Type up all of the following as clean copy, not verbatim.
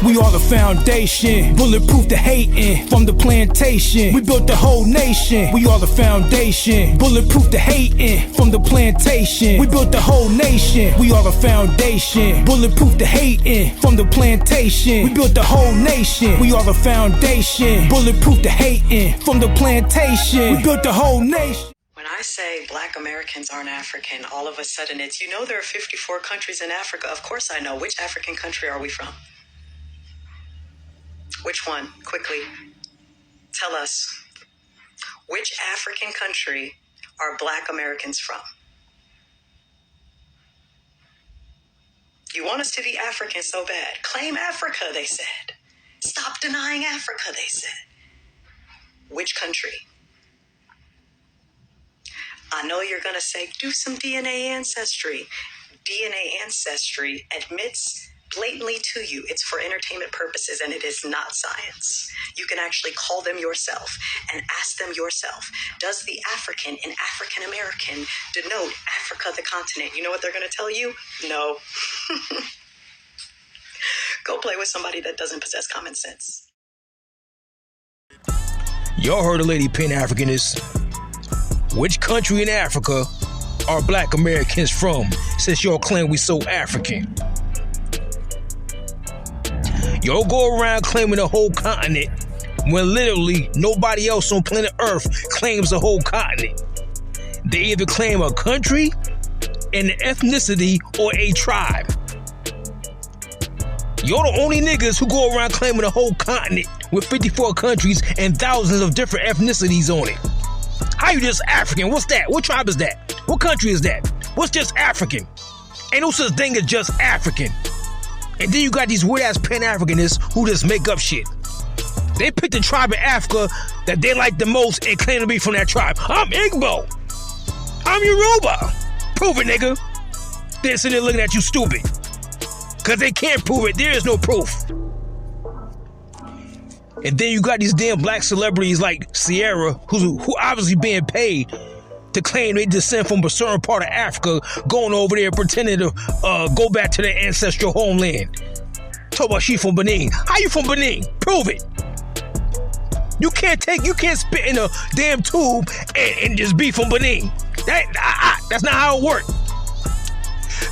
We are the foundation, bulletproof the hating. From the plantation, we built the whole nation. We are the foundation, bulletproof the hating. From the plantation, we built the whole nation. We are the foundation, bulletproof the hating. From the plantation, we built the whole nation. We are the foundation, bulletproof the hating. From the plantation, we built the whole nation. When I say Black Americans aren't African, all of a sudden it's, you know, there are 54 countries in Africa. Of course I know. Which African country are we from? Which one? Quickly. Tell us. Which African country are Black Americans from? You want us to be African so bad. Claim Africa, they said. Stop denying Africa, they said. Which country? I know you're going to say, do some DNA ancestry. DNA ancestry admits blatantly to you it's for entertainment purposes and it is not science. You can actually call them yourself and ask them yourself, does the African in African American denote Africa the continent? You know what they're going to tell you? No. Go play with somebody that doesn't possess common sense. Y'all heard the lady Pan-Africanist. Which country in Africa are Black Americans from, since y'all claim we so African? Y'all go around claiming the whole continent when literally nobody else on planet Earth claims the whole continent. They either claim a country, an ethnicity, or a tribe. Y'all the only niggas who go around claiming the whole continent with 54 countries and thousands of different ethnicities on it. How you just African? What's that? What tribe is that? What country is that? What's just African? Ain't no such thing as just African. And then you got these weird-ass Pan-Africanists who just make up shit. They pick the tribe in Africa that they like the most and claim to be from that tribe. I'm Igbo. I'm Yoruba. Prove it, nigga. They're sitting there looking at you stupid. Because they can't prove it. There is no proof. And then you got these damn black celebrities like Sierra, who obviously being paid to claim they descend from a certain part of Africa, going over there pretending to go back to their ancestral homeland. Talk about she from Benin. How you from Benin? Prove it. You can't spit in a damn tube and just be from Benin. That's not how it works.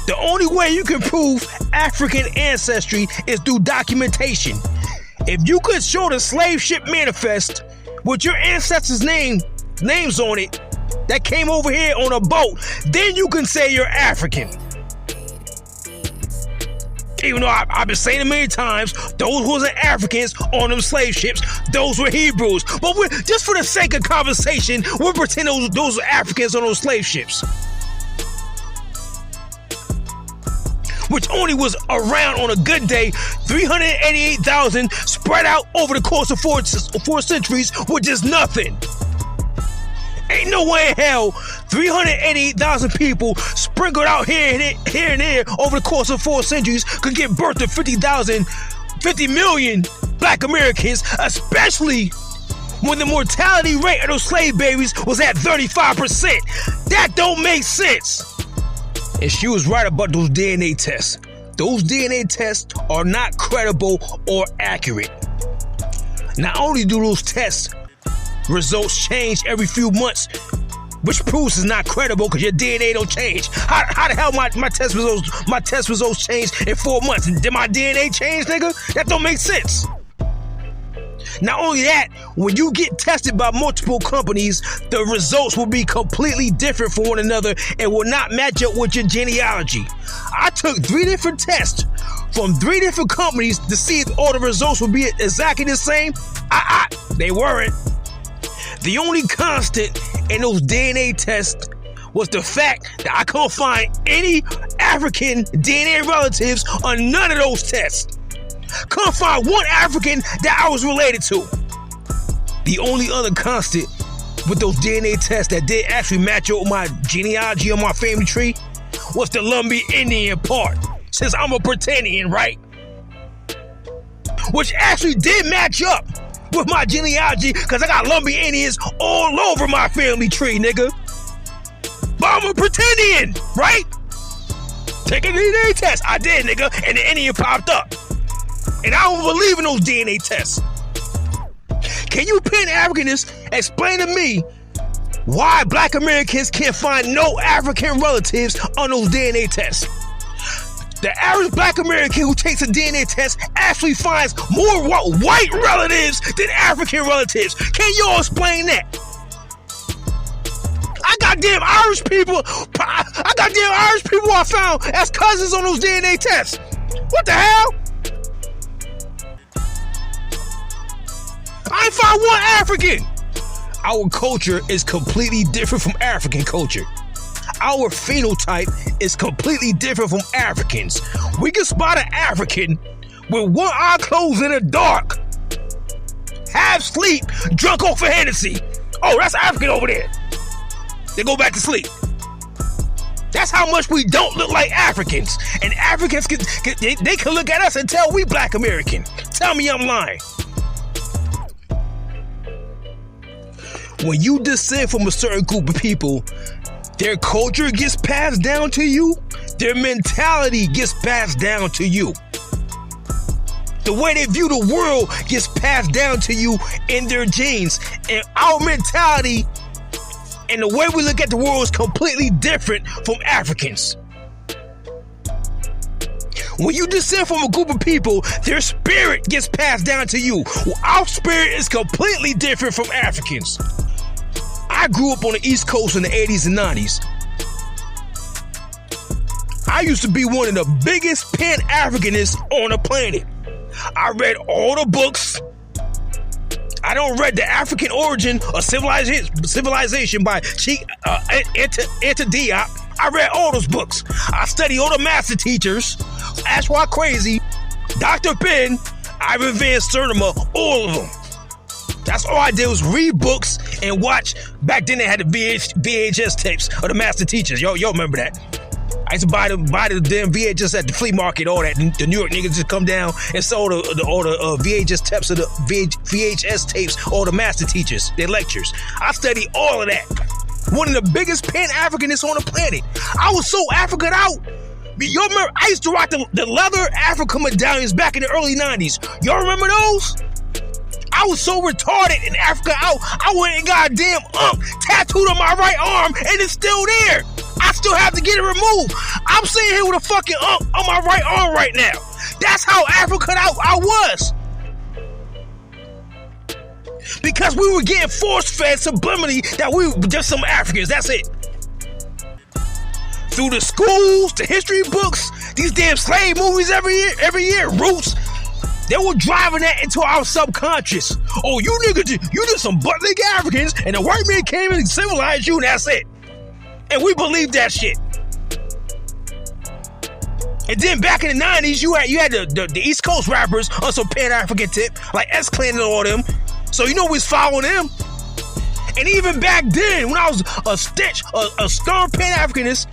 The only way you can prove African ancestry is through documentation. If you could show the slave ship manifest with your ancestors' names on it that came over here on a boat, then you can say you're African. Even though I've been saying it many times, those wasn't Africans on them slave ships, those were Hebrews. But just for the sake of conversation, we'll pretend those were Africans on those slave ships. Which only was around on a good day, 388,000 spread out over the course of four centuries, which is nothing. Ain't no way in hell 388,000 people sprinkled out here and there over the course of 4 centuries could give birth to 50 million Black Americans, especially when the mortality rate of those slave babies was at 35%. That don't make sense. And she was right about those DNA tests. Those DNA tests are not credible or accurate. Not only do those test results change every few months, which proves it's not credible because your DNA don't change. How the hell my test results changed in 4 months? And did my DNA change, nigga? That don't make sense. Not only that, when you get tested by multiple companies, the results will be completely different from one another and will not match up with your genealogy. I took 3 different tests from 3 different companies to see if all the results would be exactly the same. They weren't. The only constant in those DNA tests was the fact that I couldn't find any African DNA relatives on none of those tests. Couldn't find one African that I was related to. The only other constant with those DNA tests that did actually match up with my genealogy on my family tree was the Lumbee Indian part, since I'm a Britannian, right? Which actually did match up with my genealogy, because I got Lumbee Indians all over my family tree, nigga. But I'm a Britannian, right? Take a DNA test. I did, nigga, and the Indian popped up. And I don't believe in those DNA tests. Can you Pan-Africanists explain to me why Black Americans can't find no African relatives on those DNA tests? The average Black American who takes a DNA test actually finds more white relatives than African relatives. Can y'all explain that? I got damn Irish people I found as cousins on those DNA tests. What the hell? I ain't found one African. Our culture is completely different from African culture. Our phenotype is completely different from Africans. We can spot an African with one eye closed in the dark, half sleep, drunk off of Hennessy. Oh, that's African over there. They go back to sleep. That's how much we don't look like Africans. And Africans can look at us and tell we Black American. Tell me I'm lying. When you descend from a certain group of people, their culture gets passed down to you. Their mentality gets passed down to you. The way they view the world gets passed down to you in their genes. And our mentality and the way we look at the world is completely different from Africans. When you descend from a group of people, their spirit gets passed down to you. Well, our spirit is completely different from Africans. I grew up on the East Coast in the 80s and 90s. I used to be one of the biggest Pan-Africanists on the planet. I read all the books. I don't read The African Origin of Civilization by Anta Diop. I read all those books. I studied all the master teachers. Ashwa Crazy, Dr. Ben, Ivan Van Sertima, all of them. That's all I did was read books and watch. Back then they had the VHS tapes of the master teachers. Yo remember that? I used to buy the damn VHS at the flea market, all that. The New York niggas just come down and sell all the VHS tapes of the VHS tapes, all the master teachers, their lectures. I studied all of that. One of the biggest Pan-Africanists on the planet. I was so African out. Y'all remember, I used to rock the leather Africa medallions back in the early 90s. Y'all remember those? I was so retarded in Africa out. I went and got a damn tattooed on my right arm, and it's still there. I still have to get it removed. I'm sitting here with a fucking on my right arm right now. That's how African out I was. Because we were getting force-fed subliminally that we were just some Africans. That's it. Through the schools, the history books, these damn slave movies every year, Roots. They were driving that into our subconscious. Oh, you niggas, you just some butt-lick Africans, and the white man came and civilized you, and that's it. And we believed that shit. And then back in the 90s, you had the East Coast rappers on some Pan-African tip, like S-Clan and all them. So you know we was following them. And even back then, when I was a stern Pan-Africanist,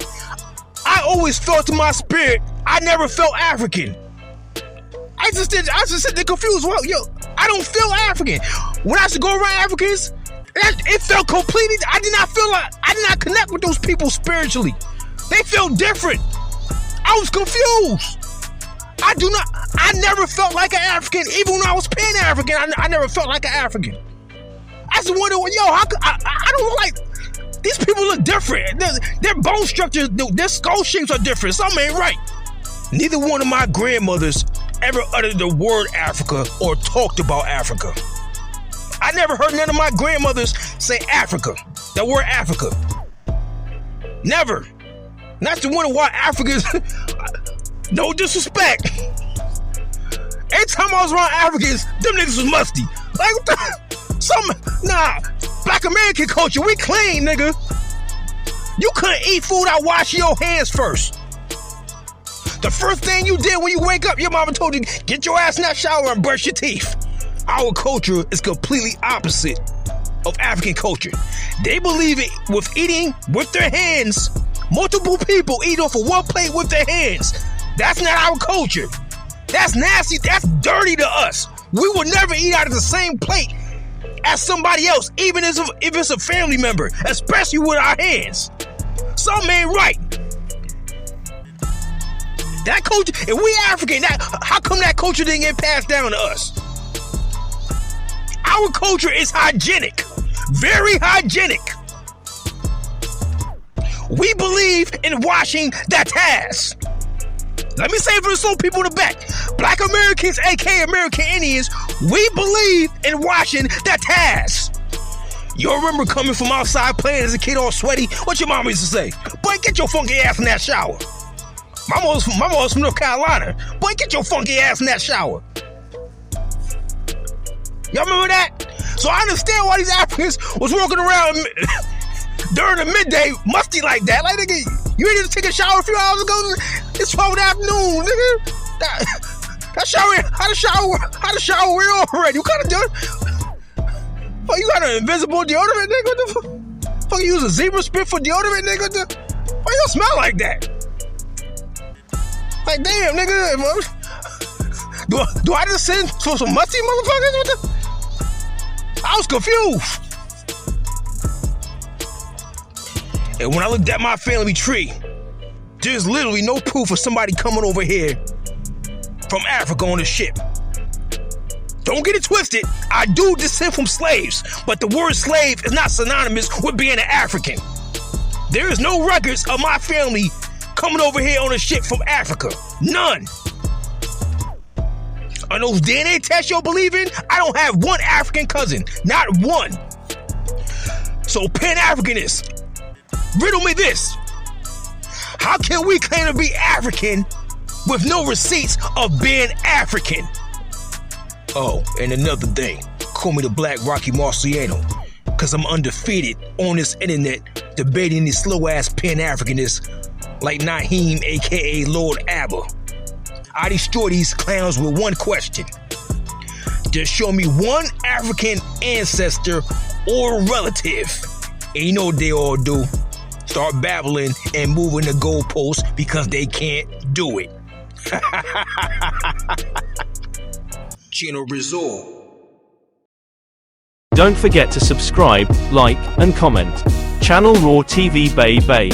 I always felt to my spirit, I never felt African. I just sit there confused. Well, I don't feel African. When I used to go around Africans, it felt completely. I did not connect with those people spiritually. They felt different. I was confused. I never felt like an African, even when I was Pan-African. I never felt like an African. I just wonder, I don't like. These people look different. Their bone structures, their skull shapes are different. Something ain't right. Neither one of my grandmothers ever uttered the word Africa or talked about Africa. I never heard none of my grandmothers say Africa, the word Africa. Never. Not to wonder why Africans, no disrespect. Every time I was around Africans, them niggas was musty. Like, what the? Black American culture, we clean, nigga. You couldn't eat food without washing your hands first. The first thing you did when you wake up, your mama told you, get your ass in that shower and brush your teeth. Our culture is completely opposite of African culture. They believe it with eating with their hands. Multiple people eat off of one plate with their hands. That's not our culture. That's nasty. That's dirty to us. We will never eat out of the same plate as somebody else, even if it's a family member, especially with our hands. Something ain't right. That culture, if we African, how come that culture didn't get passed down to us? Our culture is hygienic, very hygienic. We believe in washing that ass. Let me say it for the soul people in the back. Black Americans, aka American Indians, we believe in washing that ass. You remember coming from outside playing as a kid all sweaty? What your mama used to say? Boy, get your funky ass in that shower. My mom was from North Carolina. Boy, get your funky ass in that shower. Y'all remember that? So I understand why these Africans was walking around during the midday musty like that. Like, nigga, you ready to take a shower a few hours ago? It's 12 in the afternoon, nigga. That shower, how the shower wear off already? What kind of deodorant? Oh, you got an invisible deodorant, nigga? What the fuck? You use a zebra spit for deodorant, nigga? Why you smell like that? Like, damn, nigga. Do I just send for some musty motherfuckers? What the? I was confused. And when I looked at my family tree, there's literally no proof of somebody coming over here from Africa on a ship. Don't get it twisted. I do descend from slaves, but the word slave is not synonymous with being an African. There is no records of my family coming over here on a ship from Africa. None. On those DNA tests y'all believe in, I don't have one African cousin. Not one. So Pan-Africanists, riddle me this. How can we claim to be African with no receipts of being African? Oh, and another thing. Call me the Black Rocky Marciano, because I'm undefeated on this internet debating these slow-ass Pan-Africanists like Naheem, a.k.a. Lord Abba. I destroy these clowns with one question. Just show me one African ancestor or relative. And you know what they all do? Start babbling and moving the goalposts because they can't do it. Chino Resort. Don't forget to subscribe, like, and comment. Channel Raw TV Bay Bay.